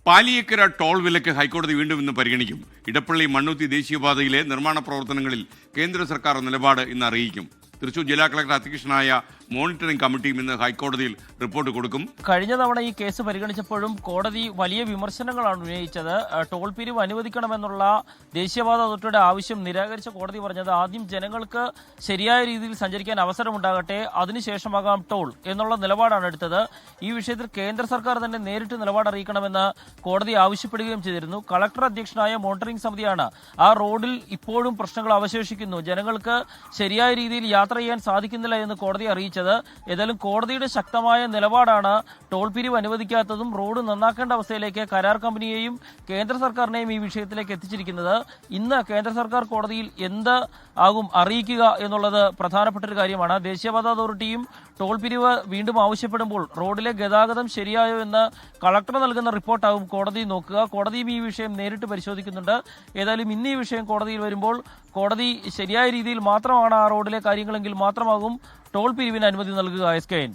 Paliyekkara toll വിലക്ക് ഹൈക്കോടതി വീണ്ടും ഇന്ന് പരിഗണിക്കും. ഇടപ്പള്ളി മണ്ണുത്തി ദേശീയപാതയിലെ നിർമ്മാണ പ്രവർത്തനങ്ങളിൽ കേന്ദ്ര സർക്കാർ നിലപാട് ഇന്ന് അറിയിക്കും. തൃശൂർ ജില്ലാ കളക്ടർ അധ്യക്ഷനായ മോണിറ്ററിംഗ് കമ്മിറ്റിയും ഇന്ന് ഹൈക്കോടതിയിൽ റിപ്പോർട്ട് കൊടുക്കും. കഴിഞ്ഞ തവണ ഈ കേസ് പരിഗണിച്ചപ്പോഴും കോടതി വലിയ വിമർശനങ്ങളാണ് ഉന്നയിച്ചത്. ടോൾ പിരിവ് അനുവദിക്കണമെന്നുള്ള ദേശീയപാത അതോറിറ്റിയുടെ ആവശ്യം നിരാകരിച്ച കോടതി പറഞ്ഞത് ആദ്യം ജനങ്ങൾക്ക് ശരിയായ രീതിയിൽ സഞ്ചരിക്കാൻ അവസരമുണ്ടാകട്ടെ, അതിനുശേഷമാകാം ടോൾ എന്നുള്ള നിലപാടാണ് എടുത്തത്. ഈ വിഷയത്തിൽ കേന്ദ്ര സർക്കാർ തന്നെ നേരിട്ട് നിലപാട് അറിയിക്കണമെന്ന് കോടതി ആവശ്യപ്പെടുകയും ചെയ്തിരുന്നു. കളക്ടർ അധ്യക്ഷനായ മോണിറ്ററിംഗ് സമിതിയാണ് ആ റോഡിൽ ഇപ്പോഴും പ്രശ്നങ്ങൾ അവശേഷിക്കുന്നു, ജനങ്ങൾക്ക് ശരിയായ രീതിയിൽ യാത്ര ചെയ്യാൻ സാധിക്കുന്നില്ല എന്ന് കോടതി അറിയിച്ചത്. ഏതായാലും കോടതിയുടെ ശക്തമായ നിലപാടാണ് ടോൾ പിരിവ് അനുവദിക്കാത്തതും റോഡ് നന്നാക്കേണ്ട അവസ്ഥയിലേക്ക് കരാർ കമ്പനിയെയും കേന്ദ്ര സർക്കാരിനെയും ഈ വിഷയത്തിലേക്ക് എത്തിച്ചിരിക്കുന്നത്. ഇന്ന് കേന്ദ്ര സർക്കാർ കോടതിയിൽ എന്ത് ആകും അറിയിക്കുക എന്നുള്ളത് പ്രധാനപ്പെട്ട ഒരു കാര്യമാണ്. ദേശീയപാത അതോറിറ്റിയും ടോൾ പിരിവ് വീണ്ടും ആവശ്യപ്പെടുമ്പോൾ റോഡിലെ ഗതാഗതം ശരിയായോ എന്ന് കളക്ടർ നൽകുന്ന റിപ്പോർട്ടാകും കോടതി നോക്കുക. കോടതിയും ഈ വിഷയം നേരിട്ട് പരിശോധിക്കുന്നുണ്ട്. ഏതായാലും ഇന്ന് ഈ വിഷയം കോടതിയിൽ വരുമ്പോൾ കോടതി ശരിയായ രീതിയിൽ മാത്രമാണ് ആ റോഡിലെ കാര്യങ്ങളെങ്കിൽ മാത്രമാകും ടോൾ പിരിവിന് അനുമതി നൽകുക. SKN